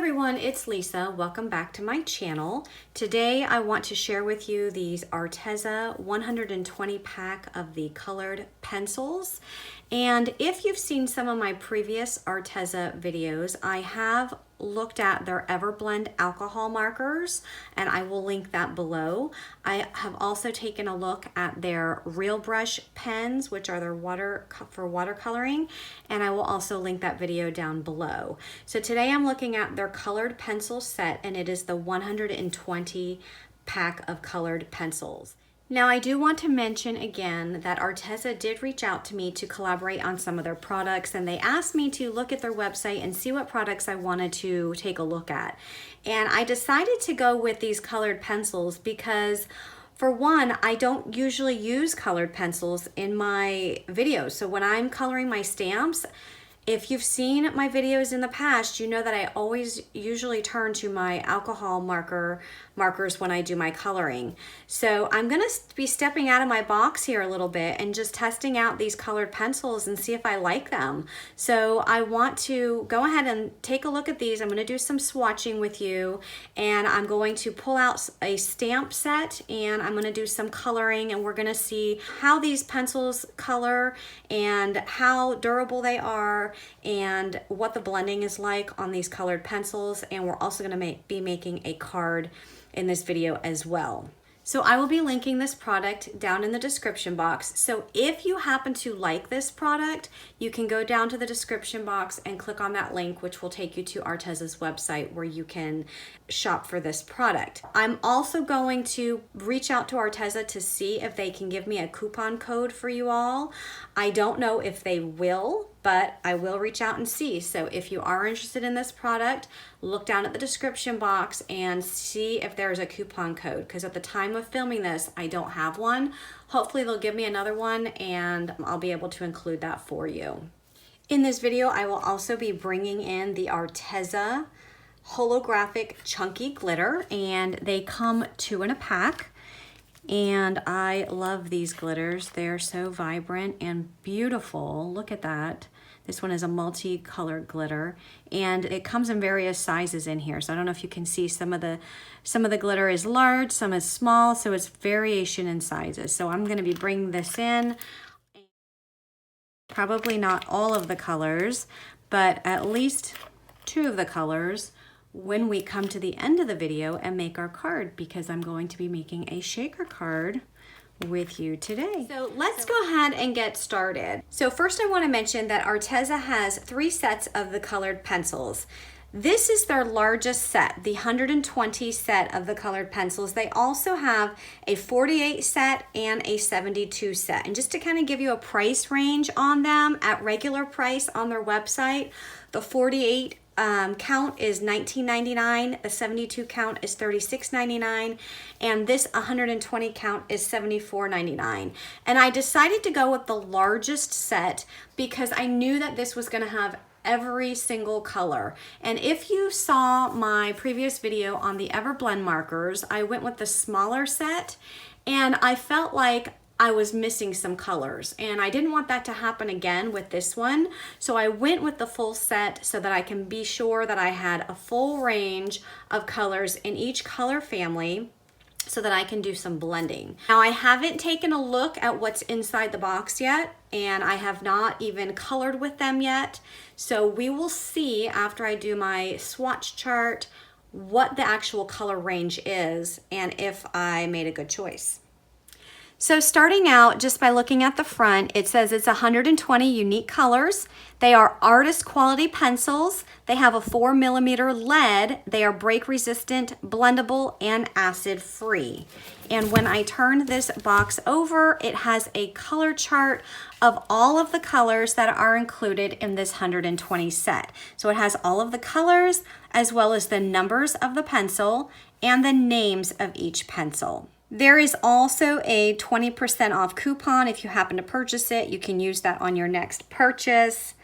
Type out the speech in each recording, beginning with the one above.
everyone, it's Lisa. Welcome back to my channel. Today I want to share with you these Arteza 120 pack of the colored pencils. And if you've seen some of my previous Arteza videos, I have looked at their Everblend alcohol markers, and I will link that below. I have also taken a look at their Real Brush pens, which are their watercoloring, and I will also link that video down below. So today I'm looking at their colored pencil set, and it is the 120 pack of colored pencils. Now, I do want to mention again that Arteza did reach out to me to collaborate on some of their products, and they asked me to look at their website and see what products I wanted to take a look at. And I decided to go with these colored pencils because, for one, I don't usually use colored pencils in my videos. So when I'm coloring my stamps, if you've seen my videos in the past, you know that I always usually turn to my alcohol markers when I do my coloring. So I'm gonna be stepping out of my box here a little bit and just testing out these colored pencils and see if I like them. So I want to go ahead and take a look at these. I'm gonna do some swatching with you, and I'm going to pull out a stamp set, and I'm gonna do some coloring, and we're gonna see how these pencils color and how durable they are and what the blending is like on these colored pencils. And we're also going to be making a card in this video as well. So I will be linking this product down in the description box. So if you happen to like this product, you can go down to the description box and click on that link, which will take you to Arteza's website where you can shop for this product. I'm also going to reach out to Arteza to see if they can give me a coupon code for you all. I don't know if they will, but I will reach out and see. So if you are interested in this product, look down at the description box and see if there's a coupon code, because at the time of filming this, I don't have one. Hopefully they'll give me another one, and I'll be able to include that for you. In this video, I will also be bringing in the Arteza Holographic Chunky Glitter, and they come 2 in a pack. And I love these glitters. They're so vibrant and beautiful. Look at that. This one is a multicolored glitter, and it comes in various sizes in here. So I don't know if you can see, some of the glitter is large, some is small, so it's variation in sizes. So I'm going to be bringing this in. Probably not all of the colors, but at least 2 of the colors when we come to the end of the video and make our card, because I'm going to be making a shaker card with you today. So let's go ahead and get started. So first I want to mention that Arteza has 3 sets of the colored pencils. This is their largest set, the 120 set of the colored pencils. They also have a 48 set and a 72 set. And just to kind of give you a price range on them, at regular price on their website, the 48 count is $19.99, the 72 count is $36.99, and this 120 count is $74.99. And I decided to go with the largest set because I knew that this was going to have every single color. And if you saw my previous video on the Everblend markers, I went with the smaller set, and I felt like I was missing some colors, and I didn't want that to happen again with this one. So I went with the full set so that I can be sure that I had a full range of colors in each color family, so that I can do some blending. Now, I haven't taken a look at what's inside the box yet, and I have not even colored with them yet. So we will see after I do my swatch chart what the actual color range is and if I made a good choice. So starting out, just by looking at the front, it says it's 120 unique colors. They are artist quality pencils. They have a 4mm lead. They are break resistant, blendable, and acid free. And when I turn this box over, it has a color chart of all of the colors that are included in this 120 set. So it has all of the colors, as well as the numbers of the pencil and the names of each pencil. There is also a 20% off coupon. If you happen to purchase it, you can use that on your next purchase.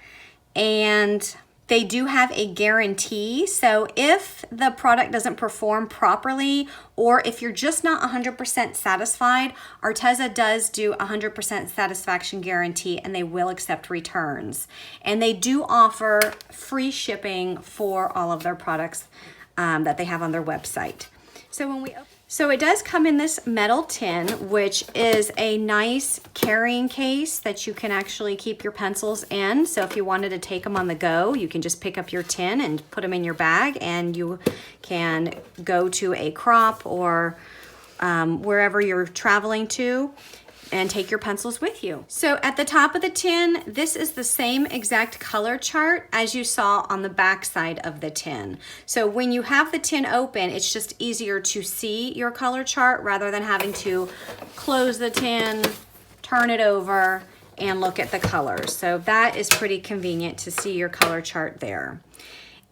And They do have a guarantee, so if the product doesn't perform properly or if you're just not 100% satisfied, Arteza does do 100% satisfaction guarantee and they will accept returns. And they do offer free shipping for all of their products that they have on their website. So it does come in this metal tin, which is a nice carrying case that you can actually keep your pencils in. So if you wanted to take them on the go, you can just pick up your tin and put them in your bag, and you can go to a crop or wherever you're traveling to and take your pencils with you. So at the top of the tin, this is the same exact color chart as you saw on the back side of the tin. So when you have the tin open, it's just easier to see your color chart rather than having to close the tin, turn it over, and look at the colors. So that is pretty convenient to see your color chart there.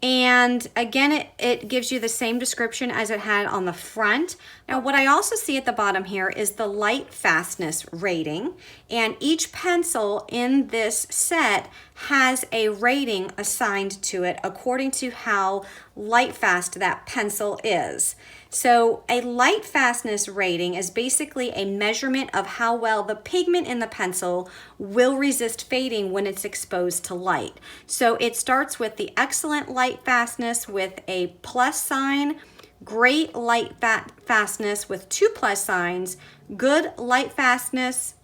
And again, it gives you the same description as it had on the front. Now, what I also see at the bottom here is the light fastness rating. And each pencil in this set has a rating assigned to it according to how light fast that pencil is. So a light fastness rating is basically a measurement of how well the pigment in the pencil will resist fading when it's exposed to light. So it starts with the excellent light fastness with a plus sign, great light fastness with 2 plus signs, good light fastness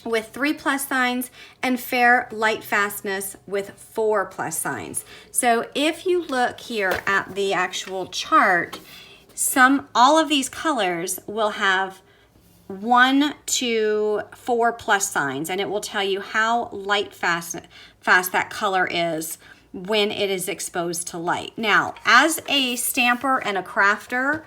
with 3 plus signs, and fair light fastness with 4 plus signs. So if you look here at the actual chart, all of these colors will have 1 to 4 plus signs, and it will tell you how light fast that color is when it is exposed to light. Now, as a stamper and a crafter,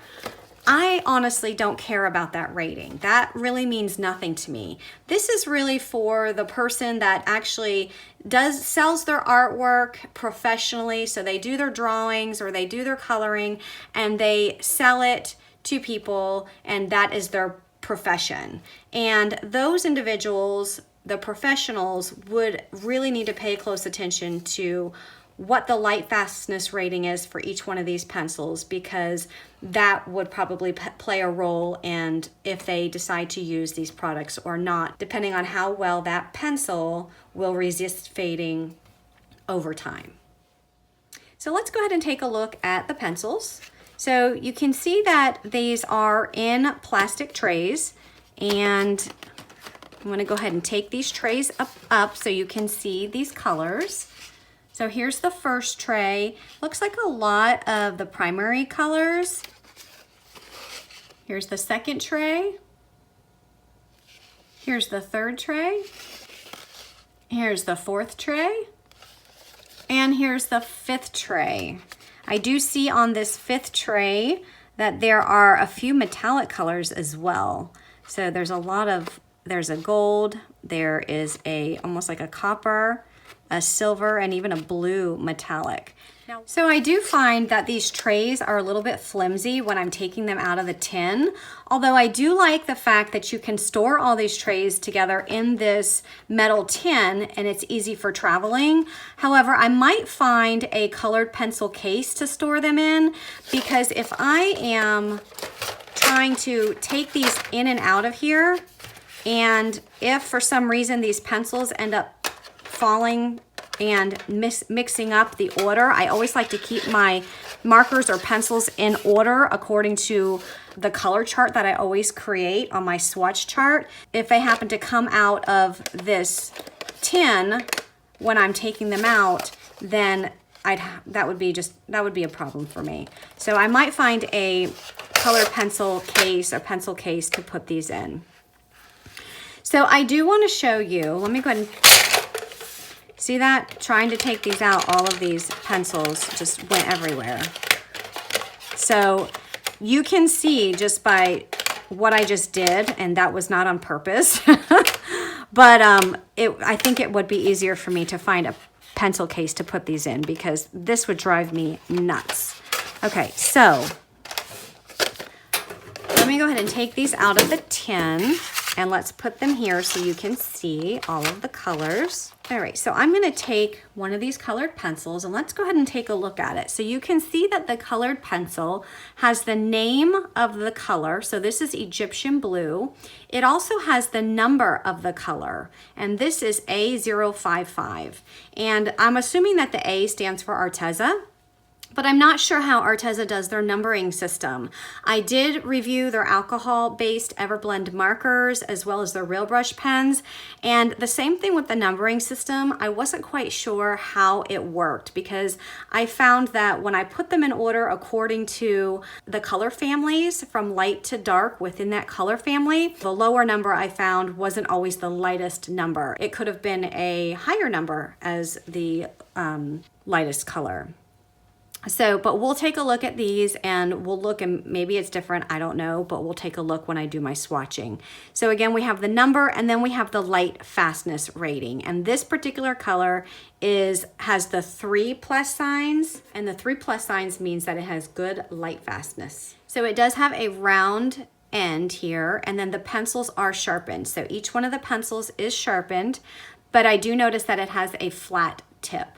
I honestly don't care about that rating. That really means nothing to me. This is really for the person that actually sells their artwork professionally. So they do their drawings or they do their coloring and they sell it to people, and that is their profession. And those individuals, the professionals, would really need to pay close attention to what the light fastness rating is for each one of these pencils, because that would probably play a role in if they decide to use these products or not, depending on how well that pencil will resist fading over time. So let's go ahead and take a look at the pencils. So you can see that these are in plastic trays, and I'm going to go ahead and take these trays up so you can see these colors. So here's the first tray. Looks like a lot of the primary colors. Here's the second tray. Here's the third tray. Here's the fourth tray. And here's the fifth tray. I do see on this fifth tray that there are a few metallic colors as well. So there's a gold, there is almost like a copper, a silver, and even a blue metallic. So I do find that these trays are a little bit flimsy when I'm taking them out of the tin, although I do like the fact that you can store all these trays together in this metal tin and it's easy for traveling. However, I might find a colored pencil case to store them in, because if I am trying to take these in and out of here, and if for some reason these pencils end up falling and mixing up the order, I always like to keep my markers or pencils in order according to the color chart that I always create on my swatch chart. If they happen to come out of this tin when I'm taking them out, then that would be a problem for me. So I might find a colored pencil case or pencil case to put these in. So I do want to show you, let me go ahead and see that? Trying to take these out, all of these pencils just went everywhere. So you can see just by what I just did, and that was not on purpose, but I think it would be easier for me to find a pencil case to put these in, because this would drive me nuts. Okay, so let me go ahead and take these out of the tin. And let's put them here so you can see all of the colors. All right, so I'm gonna take one of these colored pencils and let's go ahead and take a look at it. So you can see that the colored pencil has the name of the color. So this is Egyptian blue. It also has the number of the color, and this is A055. And I'm assuming that the A stands for Arteza, but I'm not sure how Arteza does their numbering system. I did review their alcohol-based Everblend markers as well as their Real Brush pens, and the same thing with the numbering system. I wasn't quite sure how it worked because I found that when I put them in order according to the color families from light to dark within that color family, the lower number I found wasn't always the lightest number. It could have been a higher number as the lightest color. So, but we'll take a look at these and we'll look, and maybe it's different, I don't know, but we'll take a look when I do my swatching. So again, we have the number and then we have the light fastness rating. And this particular color has the 3+ signs, and the 3+ signs means that it has good light fastness. So it does have a round end here, and then the pencils are sharpened. So each one of the pencils is sharpened, but I do notice that it has a flat tip.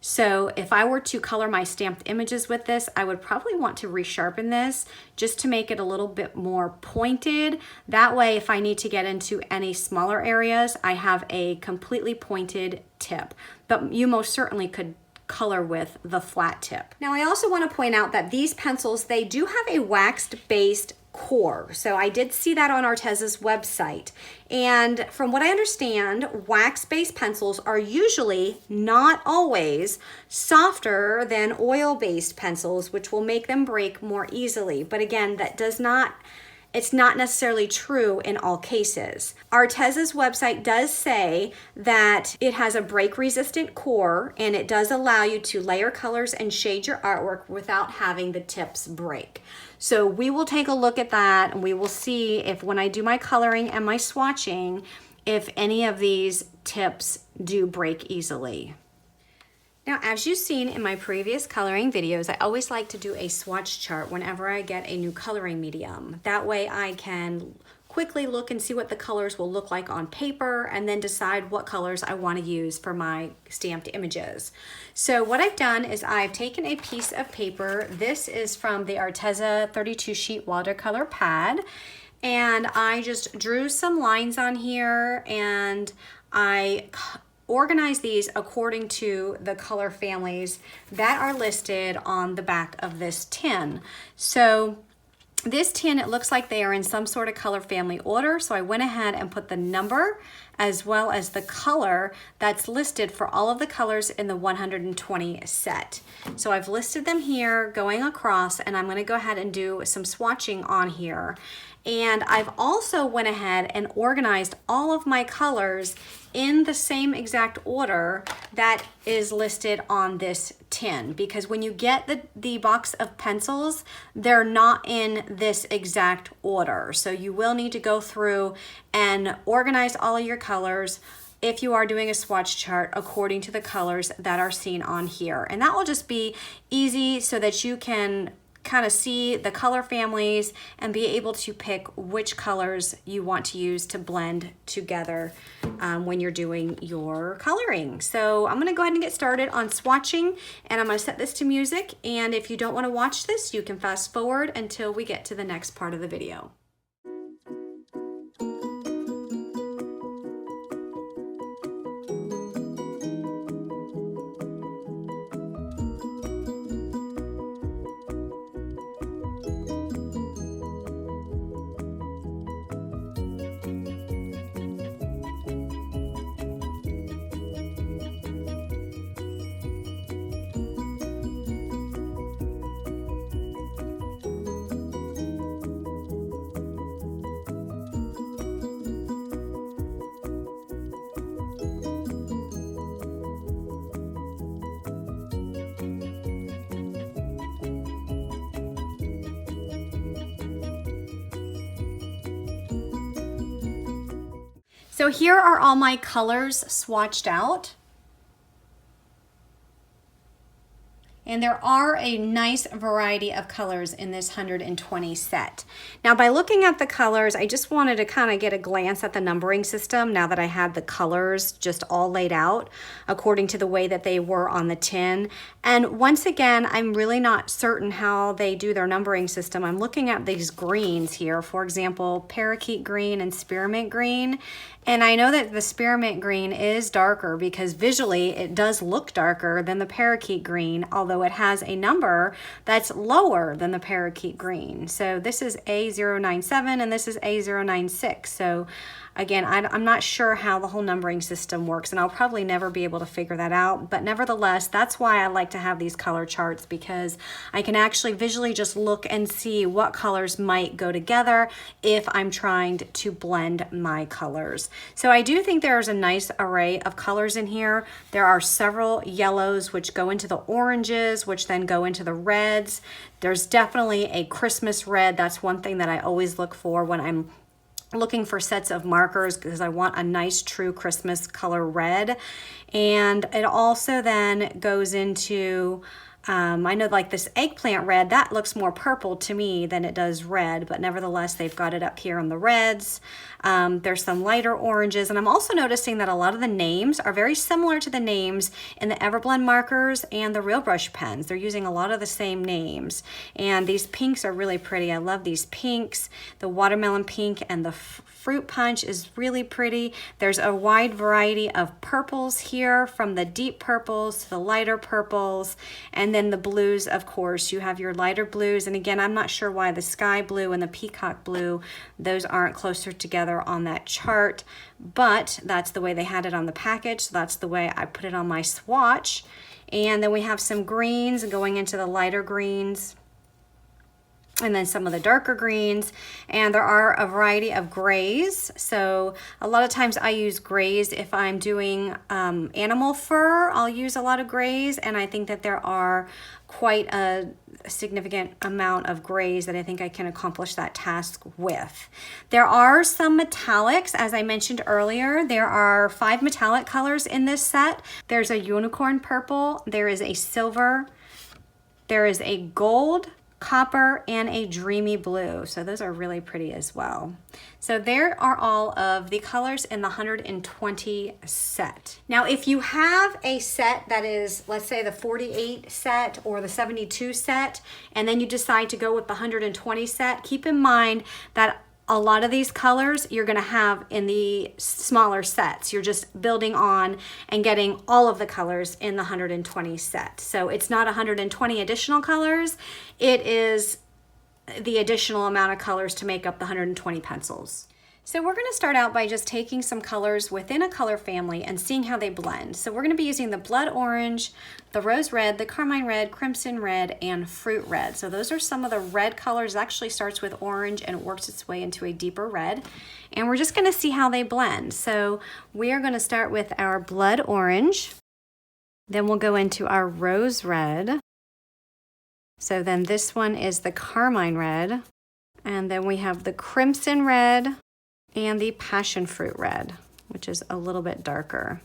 So if I were to color my stamped images with this, I would probably want to resharpen this just to make it a little bit more pointed. That way, if I need to get into any smaller areas, I have a completely pointed tip. But you most certainly could color with the flat tip. Now, I also want to point out that these pencils, they do have a waxed-based core. So I did see that on Arteza's website. And from what I understand, wax-based pencils are usually, not always, softer than oil-based pencils, which will make them break more easily. But again, it's not necessarily true in all cases. Arteza's website does say that it has a break-resistant core, and it does allow you to layer colors and shade your artwork without having the tips break. So we will take a look at that, and we will see if when I do my coloring and my swatching, if any of these tips do break easily. Now, as you've seen in my previous coloring videos, I always like to do a swatch chart whenever I get a new coloring medium. That way I can quickly look and see what the colors will look like on paper and then decide what colors I want to use for my stamped images. So what I've done is I've taken a piece of paper. This is from the Arteza 32 sheet watercolor pad, and I just drew some lines on here, and I organize these according to the color families that are listed on the back of this tin. So this tin, it looks like they are in some sort of color family order. So I went ahead and put the number as well as the color that's listed for all of the colors in the 120 set. So I've listed them here going across, and I'm going to go ahead and do some swatching on here. And I've also went ahead and organized all of my colors in the same exact order that is listed on this tin, because when you get the box of pencils, they're not in this exact order. So you will need to go through and organize all of your colors if you are doing a swatch chart according to the colors that are seen on here. And that will just be easy so that you can kind of see the color families and be able to pick which colors you want to use to blend together when you're doing your coloring. So I'm going to go ahead and get started on swatching, and I'm going to set this to music, and if you don't want to watch this, you can fast forward until we get to the next part of the video. So here are all my colors swatched out. And there are a nice variety of colors in this 120 set. Now, by looking at the colors, I just wanted to kind of get a glance at the numbering system now that I had the colors just all laid out according to the way that they were on the tin. And once again, I'm really not certain how they do their numbering system. I'm looking at these greens here, for example, parakeet green and spearmint green. And I know that the spearmint green is darker because visually it does look darker than the parakeet green, although it has a number that's lower than the parakeet green. So this is A097 and this is A096. So again, I'm not sure how the whole numbering system works, and I'll probably never be able to figure that out. But nevertheless, that's why I like to have these color charts, because I can actually visually just look and see what colors might go together if I'm trying to blend my colors. So I do think there's a nice array of colors in here. There are several yellows which go into the oranges, which then go into the reds. There's definitely a Christmas red. That's one thing that I always look for when I'm looking for sets of markers, because I want a nice true Christmas color red. And it also then goes into I know like this eggplant red, that looks more purple to me than it does red, but nevertheless, they've got it up here on the reds. There's some lighter oranges, and I'm also noticing that a lot of the names are very similar to the names in the Everblend markers and the Real Brush pens. They're using a lot of the same names, and these pinks are really pretty. I love these pinks. The watermelon pink and the fruit punch is really pretty. There's a wide variety of purples here, from the deep purples to the lighter purples, and then the blues, of course. You have your lighter blues, and again, I'm not sure why the sky blue and the peacock blue, those aren't closer together on that chart, but that's the way they had it on the package, so that's the way I put it on my swatch. And then we have some greens going into the lighter greens, and then some of the darker greens, and there are a variety of grays. So a lot of times I use grays if I'm doing animal fur. I'll use a lot of grays, and I think that there are quite a significant amount of grays that I think I can accomplish that task with. There are some metallics, as I mentioned earlier. There are 5 metallic colors in this set. There's a unicorn purple, there is a silver, there is a gold, copper, and a dreamy blue. So those are really pretty as well. So there are all of the colors in the 120 set. Now, if you have a set that is, let's say, the 48 set or the 72 set, and then you decide to go with the 120 set, keep in mind that a lot of these colors you're going to have in the smaller sets. You're just building on and getting all of the colors in the 120 set. So it's not 120 additional colors. It is the additional amount of colors to make up the 120 pencils. So we're going to start out by just taking some colors within a color family and seeing how they blend. So we're going to be using the blood orange, the rose red, the carmine red, crimson red, and fruit red. So those are some of the red colors. It actually starts with orange and it works its way into a deeper red. And we're just going to see how they blend. So we are going to start with our blood orange. Then we'll go into our rose red. So then this one is the carmine red. And then we have the crimson red and the passion fruit red, which is a little bit darker.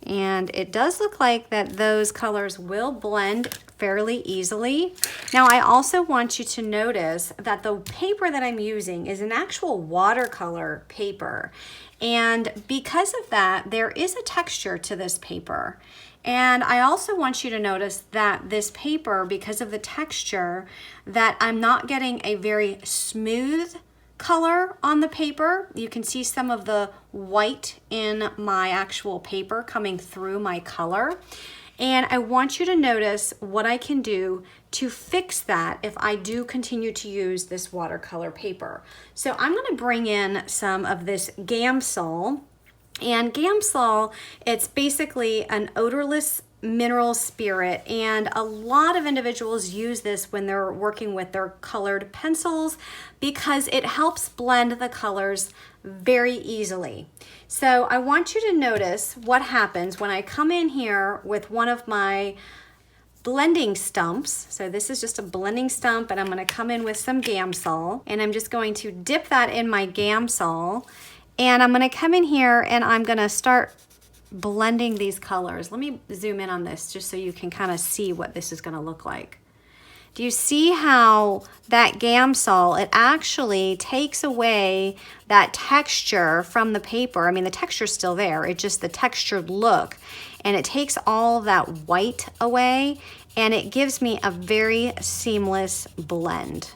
And it does look like that those colors will blend fairly easily. Now, I also want you to notice that the paper that I'm using is an actual watercolor paper. And because of that, there is a texture to this paper. And I also want you to notice that this paper, because of the texture, that I'm not getting a very smooth color on the paper. You can see some of the white in my actual paper coming through my color. And I want you to notice what I can do to fix that if I do continue to use this watercolor paper. So I'm going to bring in some of this Gamsol. And Gamsol, it's basically an odorless mineral spirit, and a lot of individuals use this when they're working with their colored pencils because it helps blend the colors very easily. So I want you to notice what happens when I come in here with one of my blending stumps. So this is just a blending stump, and I'm going to come in with some Gamsol, and I'm just going to dip that in my Gamsol, and I'm going to come in here and I'm going to start blending these colors. Let me zoom in on this just so you can kind of see what this is going to look like. Do you see how that Gamsol, it actually takes away that texture from the paper? I mean, the texture's still there. It's just the textured look. And it takes all that white away, and it gives me a very seamless blend.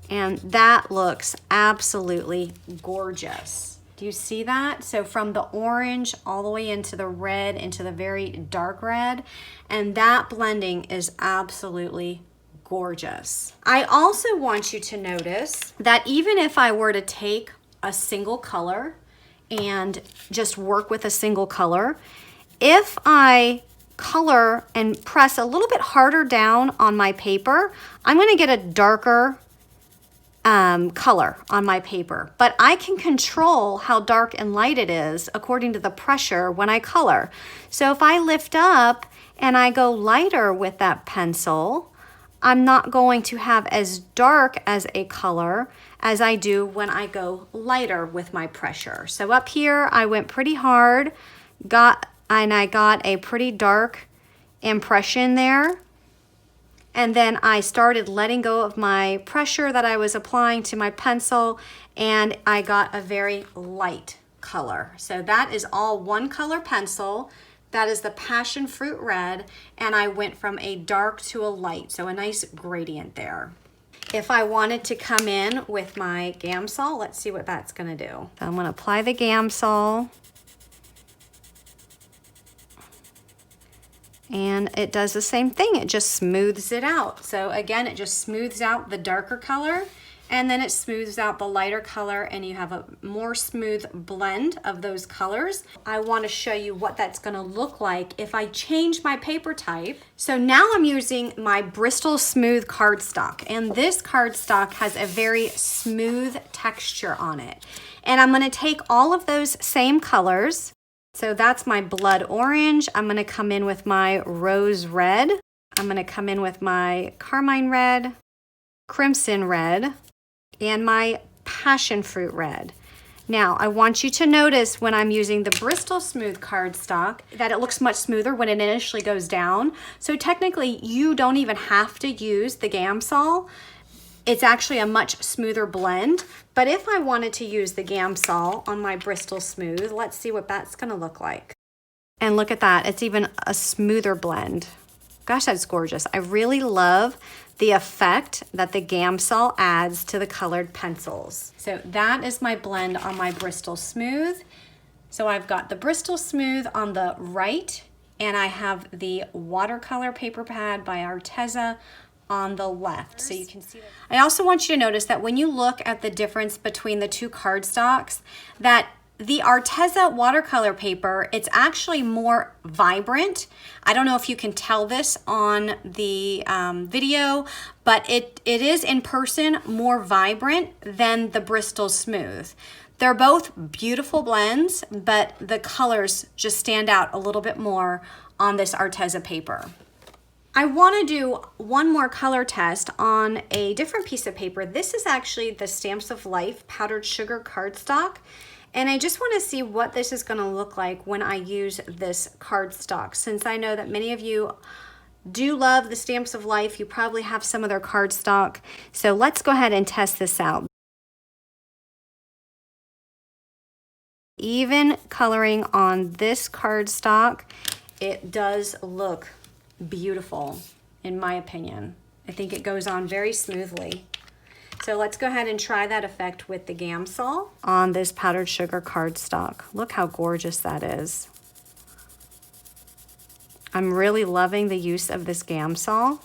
And that looks absolutely gorgeous. Do you see that? So from the orange all the way into the red, into the very dark red, and that blending is absolutely gorgeous. I also want you to notice that even if I were to take a single color and just work with a single color, if I color and press a little bit harder down on my paper, I'm going to get a darker color on my paper, but I can control how dark and light it is according to the pressure when I color. So if I lift up and I go lighter with that pencil, I'm not going to have as dark as a color as I do when I go lighter with my pressure. So up here, I went pretty hard, I got a pretty dark impression there. And then I started letting go of my pressure that I was applying to my pencil, and I got a very light color. So that is all one color pencil. That is the Passion Fruit Red, and I went from a dark to a light, so a nice gradient there. If I wanted to come in with my Gamsol, let's see what that's gonna do. So I'm gonna apply the Gamsol. And it does the same thing, it just smooths it out. So again, it just smooths out the darker color, and then it smooths out the lighter color, and you have a more smooth blend of those colors. I want to show you what that's going to look like if I change my paper type. So now I'm using my Bristol Smooth cardstock, and this cardstock has a very smooth texture on it. And I'm going to take all of those same colors. So that's my blood orange. I'm going to come in with my rose red. I'm going to come in with my carmine red, crimson red, and my passion fruit red. Now, I want you to notice when I'm using the Bristol Smooth cardstock that it looks much smoother when it initially goes down. So technically, you don't even have to use the Gamsol. It's actually a much smoother blend. But if I wanted to use the Gamsol on my Bristol Smooth, let's see what that's gonna look like. And look at that, it's even a smoother blend. Gosh, that's gorgeous. I really love the effect that the Gamsol adds to the colored pencils. So that is my blend on my Bristol Smooth. So I've got the Bristol Smooth on the right, and I have the watercolor paper pad by Arteza on the left, so you can see that. I also want you to notice that when you look at the difference between the two cardstocks, that the Arteza watercolor paper, it's actually more vibrant. I don't know if you can tell this on the video, but it is in person more vibrant than the Bristol Smooth. They're both beautiful blends, but the colors just stand out a little bit more on this Arteza paper. I want to do one more color test on a different piece of paper. This is actually the Stamps of Life powdered sugar cardstock, and I just want to see what this is going to look like when I use this cardstock. Since I know that many of you do love the Stamps of Life, you probably have some of their cardstock. So let's go ahead and test this out. Even coloring on this cardstock, it does look beautiful, in my opinion. I think it goes on very smoothly. So let's go ahead and try that effect with the Gamsol on this powdered sugar cardstock. Look how gorgeous that is. I'm really loving the use of this Gamsol.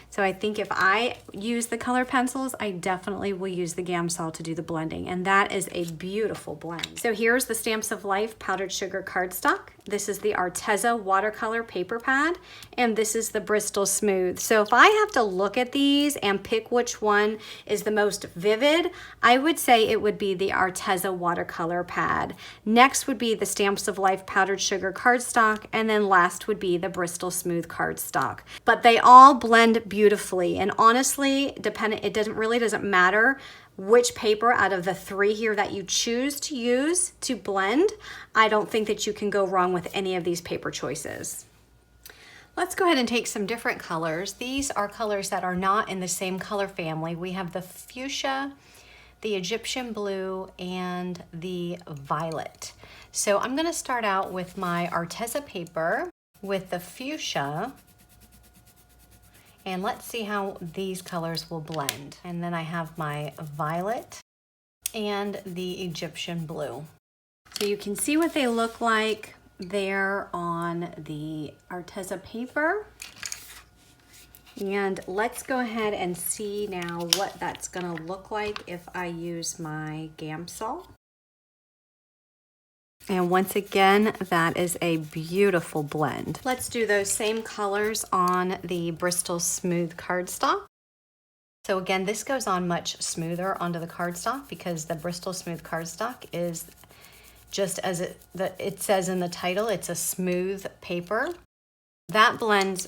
So I think if I use the color pencils, I definitely will use the Gamsol to do the blending, and that is a beautiful blend. So here's the Stamps of Life powdered sugar cardstock. This is the Arteza watercolor paper pad, and this is the Bristol Smooth. So if I have to look at these and pick which one is the most vivid, I would say it would be the Arteza watercolor pad. Next would be the Stamps of Life powdered sugar cardstock, and then last would be the Bristol Smooth cardstock. But they all blend beautifully beautifully. And honestly, it really doesn't matter which paper out of the 3 here that you choose to use to blend. I don't think that you can go wrong with any of these paper choices. Let's go ahead and take some different colors. These are colors that are not in the same color family. We have the fuchsia, the Egyptian blue, and the violet. So I'm gonna start out with my Arteza paper with the fuchsia, and let's see how these colors will blend. And then I have my violet and the Egyptian blue. So you can see what they look like there on the Arteza paper. And let's go ahead and see now what that's gonna look like if I use my Gamsol. And once again, that is a beautiful blend. Let's do those same colors on the Bristol Smooth cardstock. So again, this goes on much smoother onto the cardstock because the Bristol Smooth cardstock is just as it says in the title, it's a smooth paper. That blends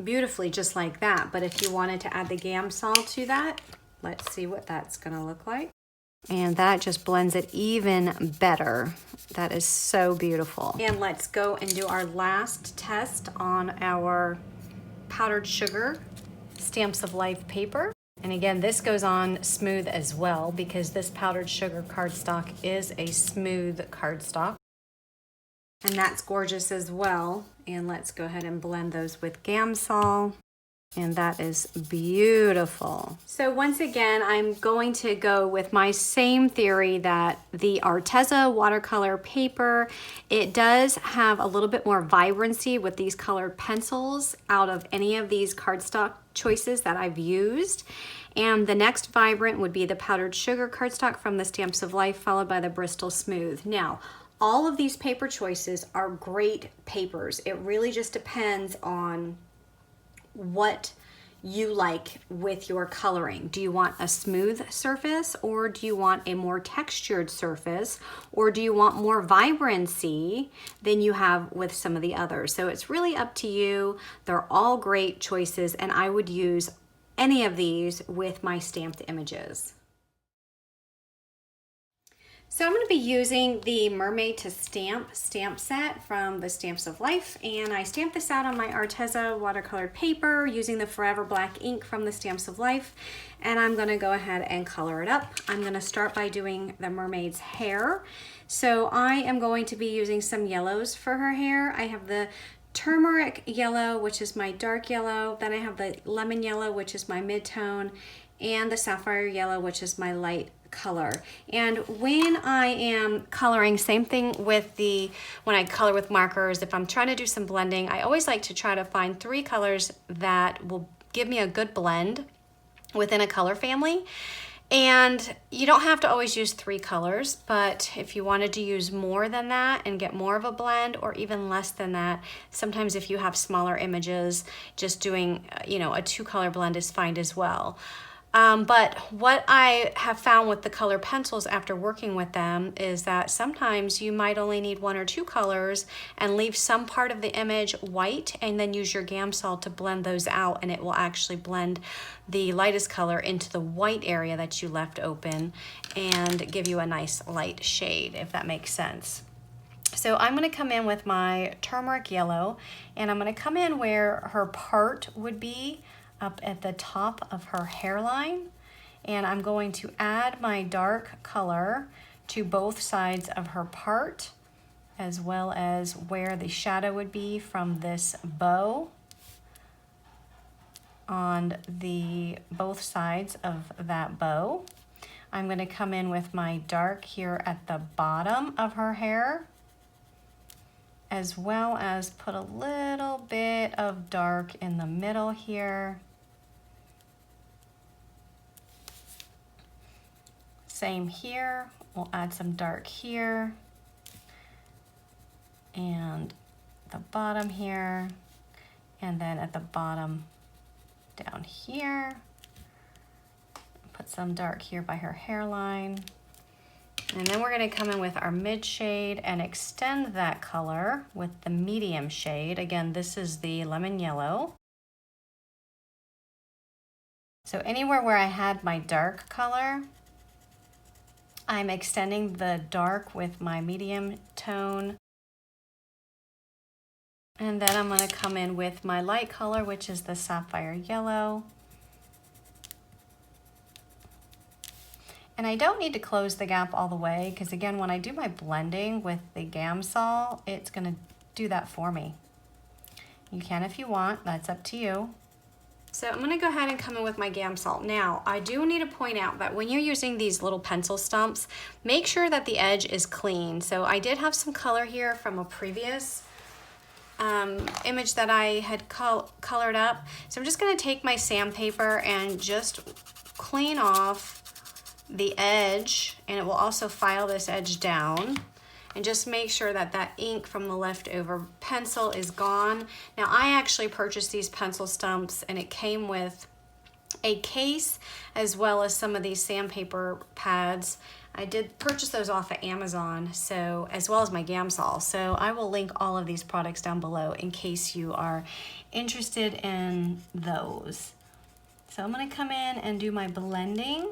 beautifully just like that, but if you wanted to add the Gamsol to that, let's see what that's gonna look like. And that just blends it even better. That is so beautiful. And let's go and do our last test on our powdered sugar Stamps of Life paper. And again, this goes on smooth as well because this powdered sugar cardstock is a smooth cardstock. And that's gorgeous as well. And let's go ahead and blend those with Gamsol. And that is beautiful. So once again, I'm going to go with my same theory that the Arteza watercolor paper, it does have a little bit more vibrancy with these colored pencils out of any of these cardstock choices that I've used. And the next vibrant would be the powdered sugar cardstock from the Stamps of Life, followed by the Bristol Smooth. Now, all of these paper choices are great papers. It really just depends on what you like with your coloring. Do you want a smooth surface, or do you want a more textured surface, or do you want more vibrancy than you have with some of the others? So it's really up to you. They're all great choices, and I would use any of these with my stamped images. So I'm going to be using the Mermaid to Stamp stamp set from the Stamps of Life, and I stamped this out on my Arteza watercolored paper using the Forever Black ink from the Stamps of Life, and I'm going to go ahead and color it up. I'm going to start by doing the mermaid's hair. So I am going to be using some yellows for her hair. I have the turmeric yellow, which is my dark yellow, then I have the lemon yellow, which is my mid-tone, and the sapphire yellow, which is my light color. And when I am coloring, same thing with when I color with markers, if I'm trying to do some blending, I always like to try to find 3 colors that will give me a good blend within a color family. And you don't have to always use 3 colors, but if you wanted to use more than that and get more of a blend, or even less than that, sometimes if you have smaller images, just doing, a 2-color blend is fine as well. But what I have found with the color pencils after working with them is that sometimes you might only need 1 or 2 colors and leave some part of the image white, and then use your Gamsol to blend those out, and it will actually blend the lightest color into the white area that you left open and give you a nice light shade, if that makes sense. So I'm going to come in with my turmeric yellow, and I'm going to come in where her part would be, up at the top of her hairline, and I'm going to add my dark color to both sides of her part, as well as where the shadow would be from this bow on both sides of that bow. I'm going to come in with my dark here at the bottom of her hair, as well as put a little bit of dark in the middle here. Same here, we'll add some dark here and the bottom here, and then at the bottom down here, put some dark here by her hairline. And then we're going to come in with our mid shade and extend that color with the medium shade. Again, this is the lemon yellow. So anywhere where I had my dark color, I'm extending the dark with my medium tone. And then I'm going to come in with my light color, which is the sapphire yellow. And I don't need to close the gap all the way, because again, when I do my blending with the Gamsol, it's going to do that for me. You can if you want, that's up to you. So I'm going to go ahead and come in with my Gamsol. Now, I do need to point out that when you're using these little pencil stumps, make sure that the edge is clean. So I did have some color here from a previous image that I had colored up. So I'm just going to take my sandpaper and just clean off the edge, and it will also file this edge down, and just make sure that that ink from the leftover pencil is gone. Now, I actually purchased these pencil stumps, and it came with a case as well as some of these sandpaper pads. I did purchase those off of Amazon, so as well as my Gamsol. So I will link all of these products down below in case you are interested in those. So I'm going to come in and do my blending.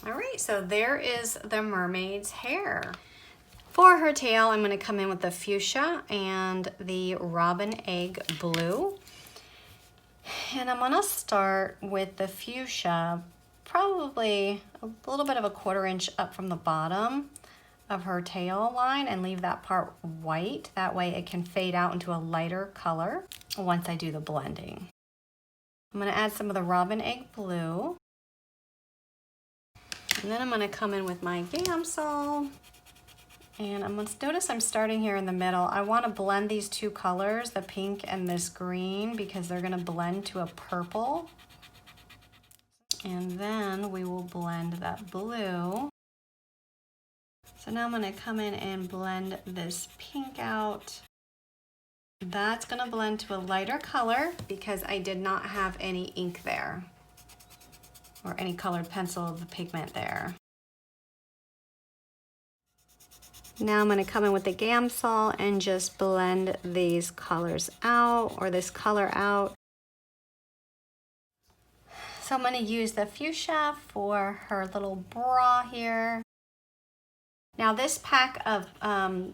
All right, so there is the mermaid's hair. For her tail, I'm going to come in with the fuchsia and the robin egg blue. And I'm going to start with the fuchsia, probably a little bit of a 1/4 inch up from the bottom of her tail line, and leave that part white. That way it can fade out into a lighter color once I do the blending. I'm going to add some of the robin egg blue. And then I'm going to come in with my Gamsol. And I'm going to notice I'm starting here in the middle. I want to blend these two colors, the pink and this green, because they're going to blend to a purple. And then we will blend that blue. So now I'm going to come in and blend this pink out. That's going to blend to a lighter color because I did not have any ink there, or any colored pencil of the pigment there. Now I'm going to come in with the Gamsol and just blend these colors out, or this color out. So I'm going to use the fuchsia for her little bra here. Now this pack of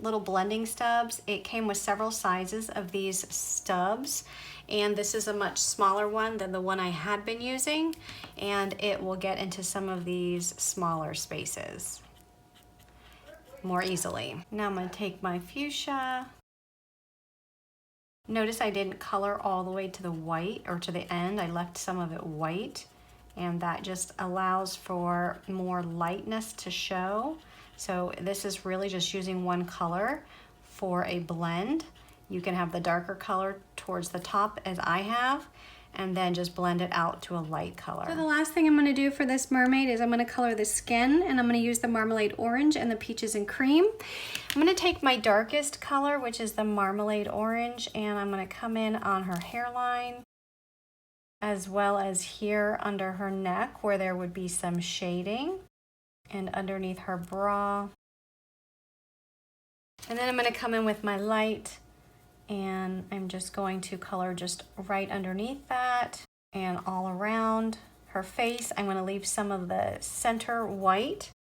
little blending stubs, it came with several sizes of these stubs, and this is a much smaller one than the one I had been using, and it will get into some of these smaller spaces more easily. Now I'm going to take my fuchsia. Notice I didn't color all the way to the white or to the end. I left some of it white, and that just allows for more lightness to show. So this is really just using one color for a blend. You can have the darker color towards the top as I have, and then just blend it out to a light color. So the last thing I'm going to do for this mermaid is I'm going to color the skin, and I'm going to use the marmalade orange and the peaches and cream. I'm going to take my darkest color, which is the marmalade orange, and I'm going to come in on her hairline, as well as here under her neck where there would be some shading, and underneath her bra. And then I'm going to come in with my light, and I'm just going to color just right underneath that and all around her face. I'm going to leave some of the center white.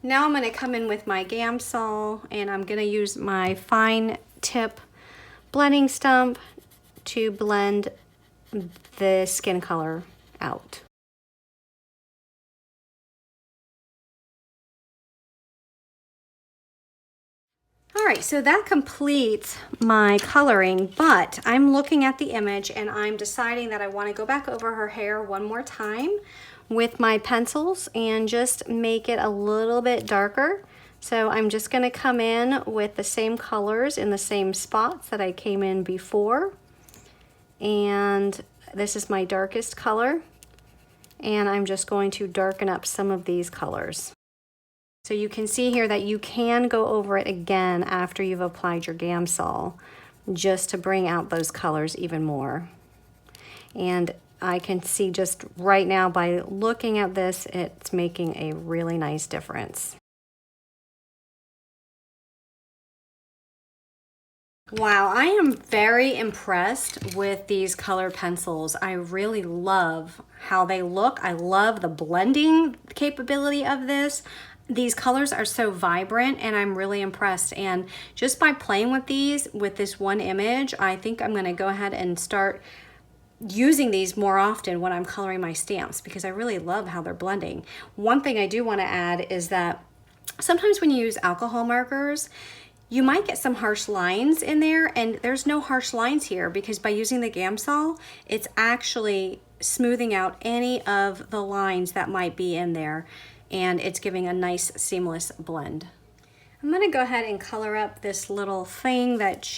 Now I'm going to come in with my Gamsol, and I'm going to use my fine tip blending stump to blend the skin color out. All right, so that completes my coloring, but I'm looking at the image and I'm deciding that I want to go back over her hair one more time with my pencils and just make it a little bit darker. So I'm just going to come in with the same colors in the same spots that I came in before. And this is my darkest color. And I'm just going to darken up some of these colors. So you can see here that you can go over it again after you've applied your Gamsol, just to bring out those colors even more. And I can see just right now by looking at this, it's making a really nice difference. Wow, I am very impressed with these colored pencils. I really love how they look. I love the blending capability of this. These colors are so vibrant and I'm really impressed. And just by playing with these, with this one image, I think I'm gonna go ahead and start using these more often when I'm coloring my stamps because I really love how they're blending. One thing I do wanna add is that sometimes when you use alcohol markers, you might get some harsh lines in there, and there's no harsh lines here because by using the Gamsol, it's actually smoothing out any of the lines that might be in there, and it's giving a nice seamless blend. I'm gonna go ahead and color up this little thing that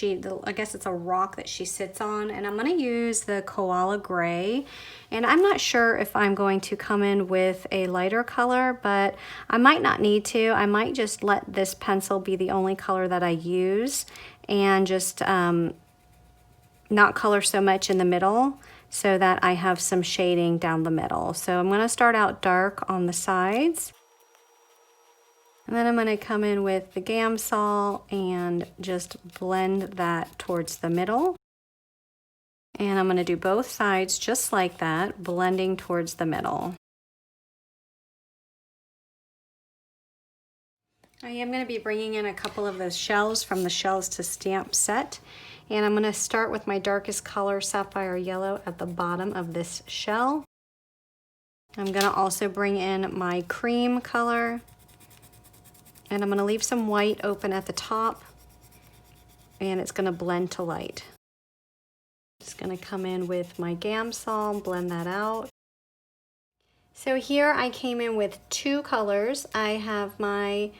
I guess it's a rock that she sits on, and I'm gonna use the Koala Gray. And I'm not sure if I'm going to come in with a lighter color, but I might not need to. I might just let this pencil be the only color that I use and just not color so much in the middle so that I have some shading down the middle. So I'm gonna start out dark on the sides. And then I'm going to come in with the Gamsol and just blend that towards the middle. And I'm going to do both sides just like that, blending towards the middle. I am going to be bringing in a couple of those shells from the Shells to Stamp set. And I'm going to start with my darkest color, Sapphire Yellow, at the bottom of this shell. I'm going to also bring in my cream color. And I'm going to leave some white open at the top, and it's going to blend to light. Just going to come in with my Gamsol, blend that out. So here I came in with two colors. I have my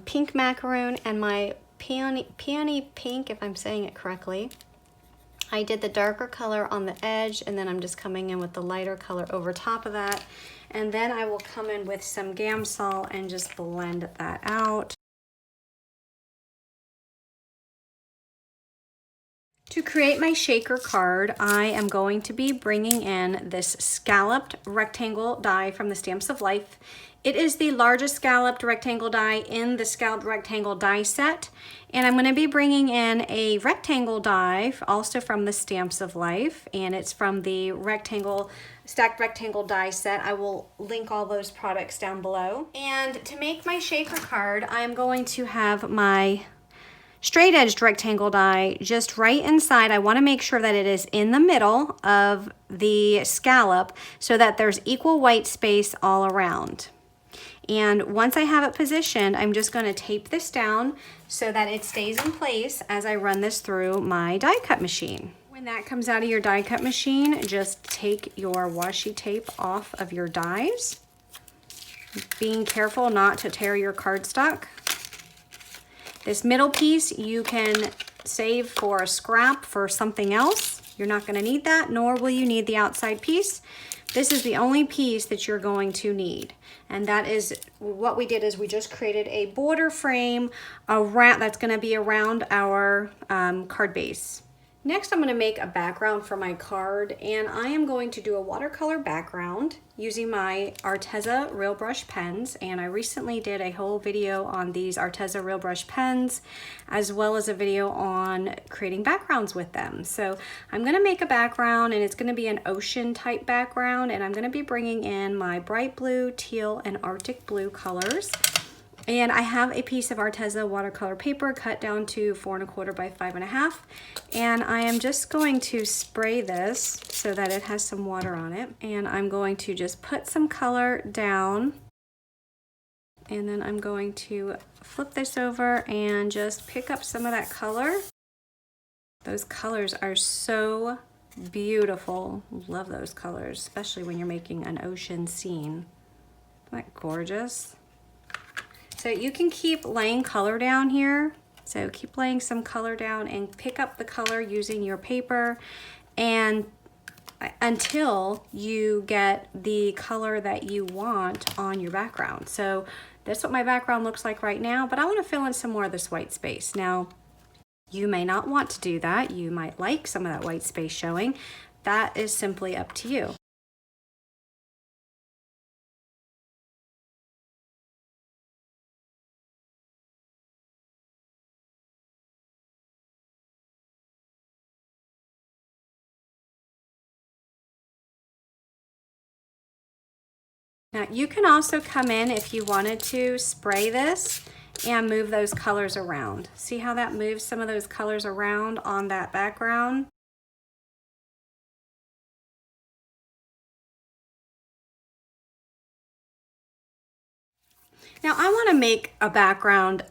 pink macaroon and my peony pink, if I'm saying it correctly. I did the darker color on the edge, and then I'm just coming in with the lighter color over top of that. And then I will come in with some Gamsol and just blend that out. To create my shaker card, I am going to be bringing in this scalloped rectangle die from the Stamps of Life. It is the largest scalloped rectangle die in the scalloped rectangle die set. And I'm going to be bringing in a rectangle die also from the Stamps of Life, and it's from the stacked rectangle die set. I will link all those products down below. And to make my shaker card, I'm going to have my straight edged rectangle die just right inside. I want to make sure that it is in the middle of the scallop so that there's equal white space all around. And once I have it positioned, I'm just going to tape this down so that it stays in place as I run this through my die cut machine. When that comes out of your die cut machine, just take your washi tape off of your dies, being careful not to tear your cardstock. This middle piece you can save for a scrap for something else. You're not going to need that, nor will you need the outside piece. This is the only piece that you're going to need. And that is what we did, is we just created a border frame around that's going to be around our card base. Next, I'm going to make a background for my card, and I am going to do a watercolor background using my Arteza Real Brush pens. And I recently did a whole video on these Arteza Real Brush pens, as well as a video on creating backgrounds with them. So I'm going to make a background, and it's going to be an ocean type background, and I'm going to be bringing in my bright blue, teal, and Arctic blue colors. And I have a piece of Arteza watercolor paper cut down to 4 1/4 by 5 1/2. And I am just going to spray this so that it has some water on it. And I'm going to just put some color down. And then I'm going to flip this over and just pick up some of that color. Those colors are so beautiful. Love those colors, especially when you're making an ocean scene. Isn't that gorgeous? So you can keep laying color down here. So keep laying some color down and pick up the color using your paper, and until you get the color that you want on your background. So that's what my background looks like right now, but I want to fill in some more of this white space. Now, you may not want to do that. You might like some of that white space showing. That is simply up to you. Now you can also come in if you wanted to spray this and move those colors around. See how that moves some of those colors around on that background? Now I want to make a background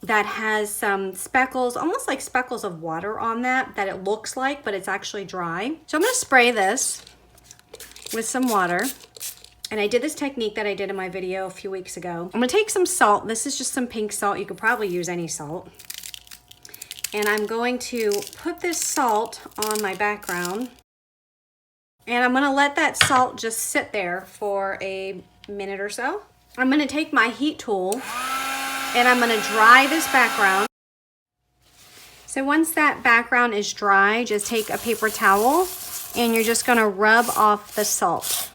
that has some speckles, almost like speckles of water on that it looks like, but it's actually dry. So I'm going to spray this with some water. And I did this technique that I did in my video a few weeks ago. I'm gonna take some salt. This is just some pink salt. You could probably use any salt. And I'm going to put this salt on my background. And I'm gonna let that salt just sit there for a minute or so. I'm gonna take my heat tool and I'm gonna dry this background. So once that background is dry, just take a paper towel and you're just gonna rub off the salt.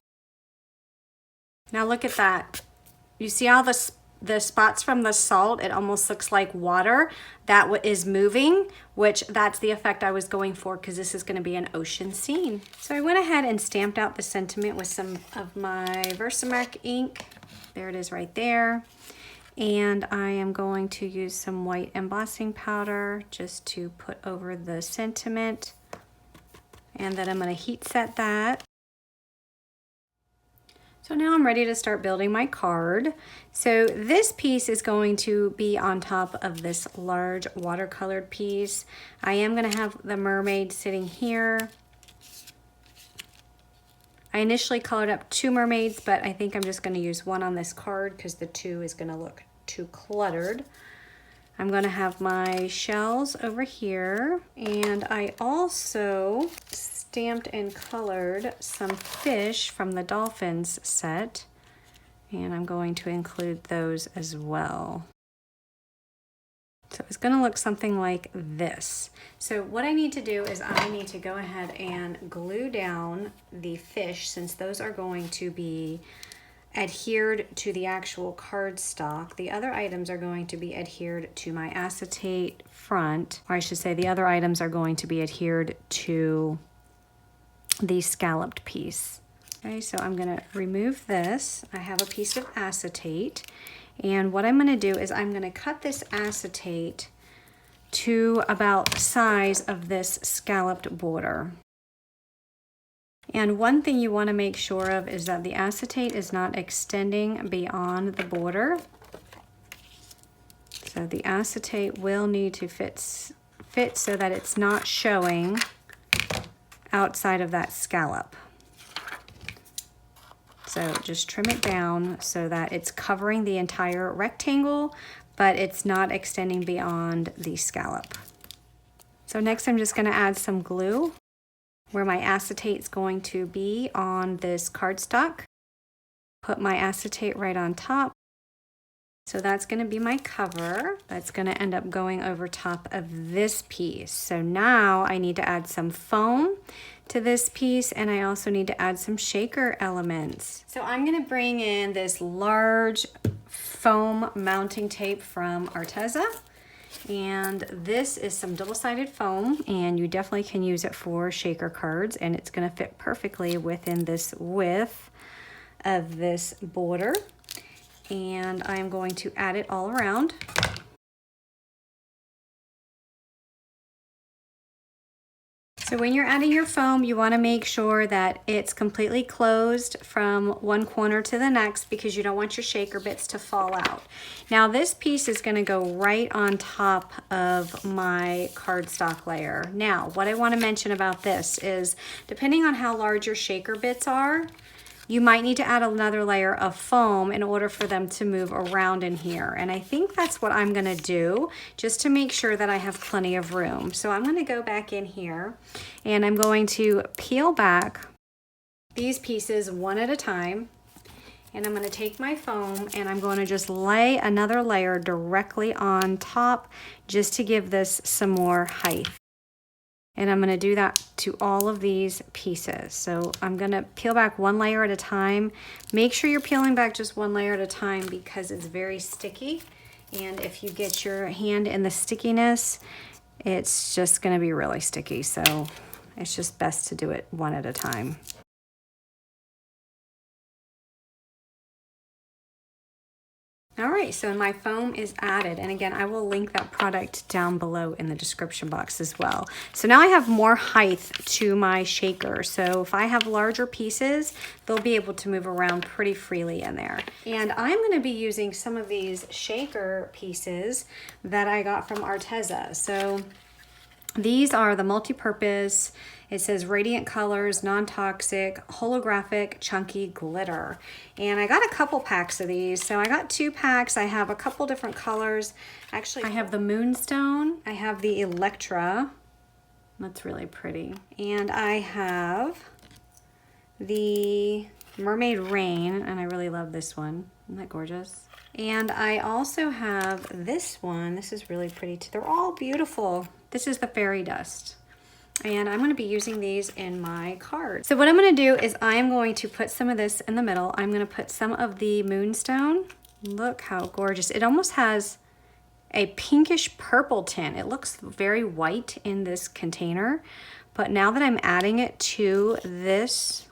Now look at that. You see all the spots from the salt? It almost looks like water that is moving, which that's the effect I was going for because this is going to be an ocean scene. So I went ahead and stamped out the sentiment with some of my Versamark ink. There it is right there. And I am going to use some white embossing powder just to put over the sentiment. And then I'm going to heat set that. So now I'm ready to start building my card. So this piece is going to be on top of this large watercolored piece. I am going to have the mermaid sitting here. I initially colored up 2 mermaids, but I think I'm just going to use 1 on this card because the 2 is going to look too cluttered. I'm going to have my shells over here, and I also stamped and colored some fish from the dolphins set, and I'm going to include those as well. So it's going to look something like this. So what I need to do is I need to go ahead and glue down the fish, since those are going to be adhered to the actual cardstock. The other items are going to be adhered to my acetate front, or I should say the other items are going to be adhered to the scalloped piece. Okay, so I'm going to remove this. I have a piece of acetate, and what I'm going to do is I'm going to cut this acetate to about the size of this scalloped border. And one thing you want to make sure of is that the acetate is not extending beyond the border. So the acetate will need to fit so that it's not showing outside of that scallop. So just trim it down so that it's covering the entire rectangle, but it's not extending beyond the scallop. So next I'm just going to add some glue where my acetate is going to be on this cardstock. Put my acetate right on top. So that's going to be my cover. That's going to end up going over top of this piece. So now I need to add some foam to this piece, and I also need to add some shaker elements. So I'm going to bring in this large foam mounting tape from Arteza. And this is some double-sided foam, and you definitely can use it for shaker cards, and it's going to fit perfectly within this width of this border. And I'm going to add it all around. So when you're adding your foam, you want to make sure that it's completely closed from one corner to the next, because you don't want your shaker bits to fall out. Now this piece is going to go right on top of my cardstock layer. Now what I want to mention about this is, depending on how large your shaker bits are, you might need to add another layer of foam in order for them to move around in here. And I think that's what I'm gonna do, just to make sure that I have plenty of room. So I'm gonna go back in here and I'm going to peel back these pieces one at a time. And I'm gonna take my foam and I'm going to just lay another layer directly on top, just to give this some more height. And I'm going to do that to all of these pieces. So I'm going to peel back one layer at a time. Make sure you're peeling back just one layer at a time, because it's very sticky. And if you get your hand in the stickiness, it's just going to be really sticky. So it's just best to do it one at a time. All right, so my foam is added. And again, I will link that product down below in the description box as well. So now I have more height to my shaker. So if I have larger pieces, they'll be able to move around pretty freely in there. And I'm gonna be using some of these shaker pieces that I got from Arteza. So these are the multi-purpose, it says Radiant Colors, Non-Toxic, Holographic, Chunky Glitter. And I got a couple packs of these. So I got 2 packs. I have a couple different colors. Actually, I have the Moonstone. I have the Electra. That's really pretty. And I have the Mermaid Rain, and I really love this one. Isn't that gorgeous? And I also have this one. This is really pretty too. They're all beautiful. This is the Fairy Dust. And I'm gonna be using these in my card. So what I'm gonna do is I am going to put some of this in the middle. I'm gonna put some of the Moonstone. Look how gorgeous. It almost has a pinkish purple tint. It looks very white in this container, but now that I'm adding it to this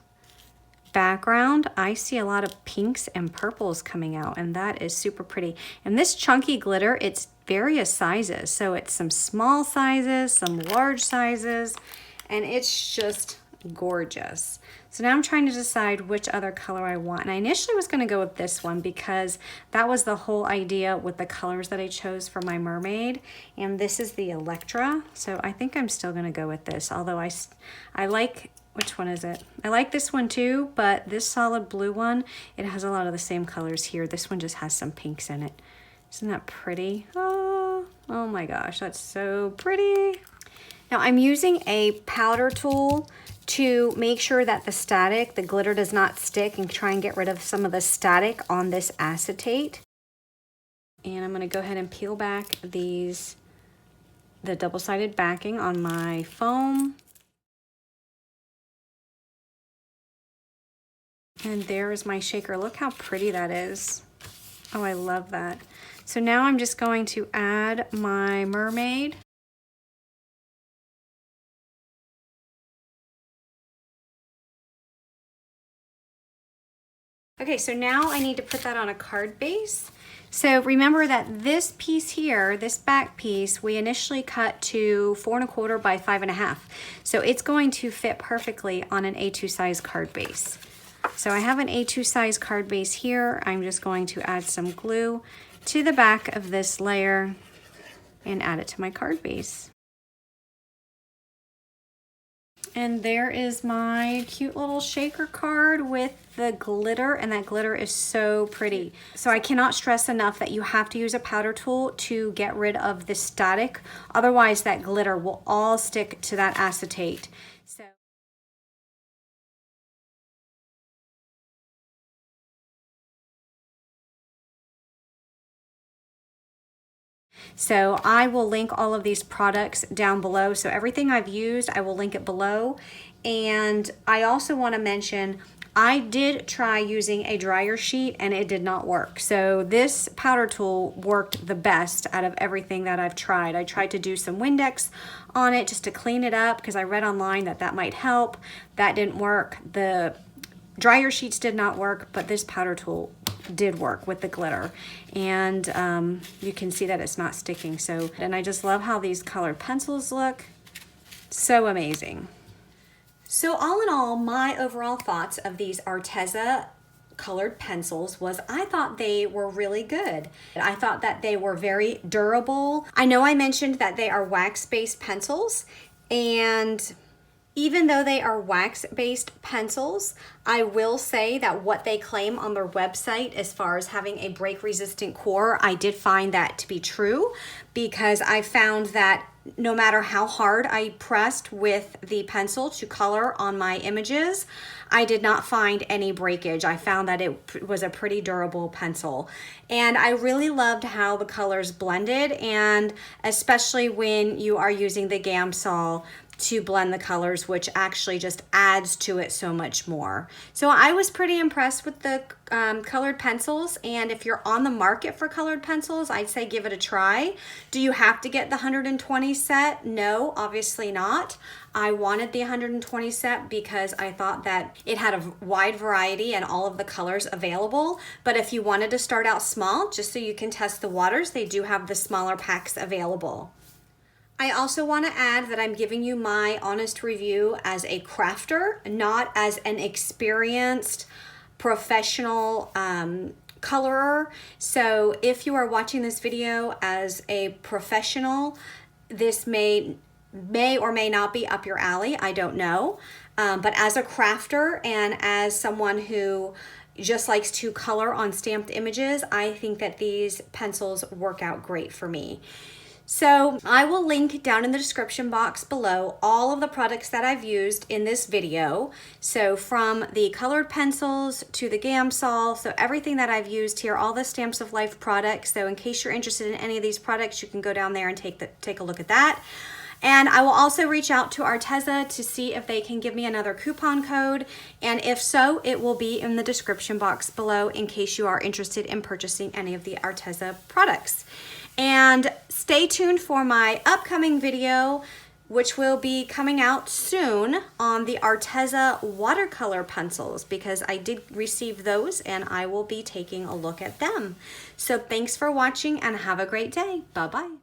background, I see a lot of pinks and purples coming out, and that is super pretty. And this chunky glitter, it's various sizes. So it's some small sizes, some large sizes, and it's just gorgeous. So now I'm trying to decide which other color I want. And I initially was gonna go with this one because that was the whole idea with the colors that I chose for my mermaid. And this is the Electra. So I think I'm still gonna go with this, although I like, which one is it? I like this one too, but this solid blue one, it has a lot of the same colors here. This one just has some pinks in it. Isn't that pretty? Oh my gosh, that's so pretty. Now I'm using a powder tool to make sure that the glitter does not stick, and try and get rid of some of the static on this acetate. And I'm gonna go ahead and peel back the double-sided backing on my foam. And there is my shaker. Look how pretty that is. Oh, I love that. So now I'm just going to add my mermaid. Okay, so now I need to put that on a card base. So remember that this piece here, this back piece, we initially cut to 4 1/4 by 5 1/2. So it's going to fit perfectly on an A2 size card base. So I have an A2 size card base here. I'm just going to add some glue to the back of this layer and add it to my card base. And there is my cute little shaker card with the glitter, and that glitter is so pretty. So I cannot stress enough that you have to use a powder tool to get rid of the static. Otherwise that glitter will all stick to that acetate. So I will link all of these products down below. So everything I've used, I will link it below. And I also want to mention, I did try using a dryer sheet and it did not work. So this powder tool worked the best out of everything that I've tried. I tried to do some Windex on it just to clean it up because I read online that that might help. That didn't work. The dryer sheets did not work, but this powder tool did work with the glitter. And you can see that it's not sticking. So, and I just love how these colored pencils look. So amazing. So all in all, my overall thoughts of these Arteza colored pencils was I thought they were really good. I thought that they were very durable. I know I mentioned that they are wax-based pencils, and even though they are wax-based pencils, I will say that what they claim on their website as far as having a break-resistant core, I did find that to be true, because I found that no matter how hard I pressed with the pencil to color on my images, I did not find any breakage. I found that it was a pretty durable pencil. And I really loved how the colors blended, and especially when you are using the Gamsol, to blend the colors, which actually just adds to it so much more. So I was pretty impressed with the colored pencils, and if you're on the market for colored pencils, I'd say give it a try. Do you have to get the 120 set? No, obviously not. I wanted the 120 set because I thought that it had a wide variety and all of the colors available. But if you wanted to start out small, just so you can test the waters, they do have the smaller packs available. I also want to add that I'm giving you my honest review as a crafter, not as an experienced professional colorer. So if you are watching this video as a professional, this may or may not be up your alley, I don't know. But as a crafter and as someone who just likes to color on stamped images, I think that these pencils work out great for me. So I will link down in the description box below all of the products that I've used in this video. So from the colored pencils to the Gamsol, so everything that I've used here, all the Stamps of Life products. So in case you're interested in any of these products, you can go down there and take a look at that. And I will also reach out to Arteza to see if they can give me another coupon code. And if so, it will be in the description box below in case you are interested in purchasing any of the Arteza products. And stay tuned for my upcoming video, which will be coming out soon on the Arteza watercolor pencils, because I did receive those and I will be taking a look at them. So thanks for watching and have a great day. Bye-bye.